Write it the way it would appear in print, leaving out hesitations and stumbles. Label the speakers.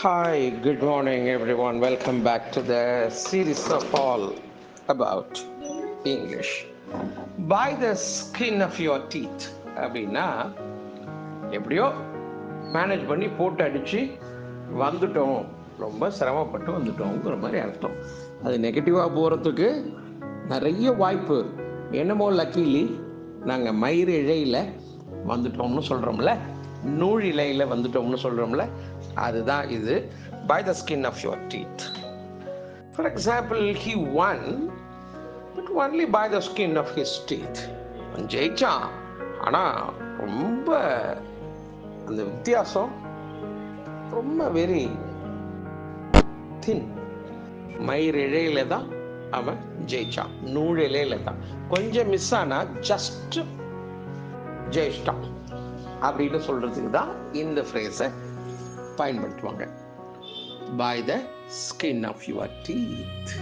Speaker 1: Hi, good morning, everyone. Welcome back to the series of all about English. By the skin of your teeth அப்படின்னா எப்படியோ manage பண்ணி போட்டு அடித்து வந்துட்டோம், ரொம்ப சிரமப்பட்டு வந்துட்டோங்கிற மாதிரி அர்த்தம். அது நெகட்டிவாக போகிறதுக்கு நிறைய வாய்ப்பு. என்னமோ லக்கிலி நாங்கள் மயிர் இழையில் வந்துட்டோம்னு சொல்கிறோம்ல, நூல் இலையில் வந்துட்டோம்னு சொல்கிறோம்ல, அதுதான் இது. By the skin of your teeth. For example, he won but only by the skin of his teeth. ஜெயிச்சான், ஆனால் ரொம்ப அந்த வித்தியாசம் ரொம்ப வெரி தின். மயிர் இழையில தான் அவன் ஜெயிச்சான், நூல் இலையில தான். கொஞ்சம் மிஸ் ஆனா ஜஸ்ட் ஜெயிச்சிட்டான் அப்படின்னு சொல்றதுக்கு தான் இந்த ஃப்ரேஸை பயன்படுத்துவாங்க. By the skin of your teeth.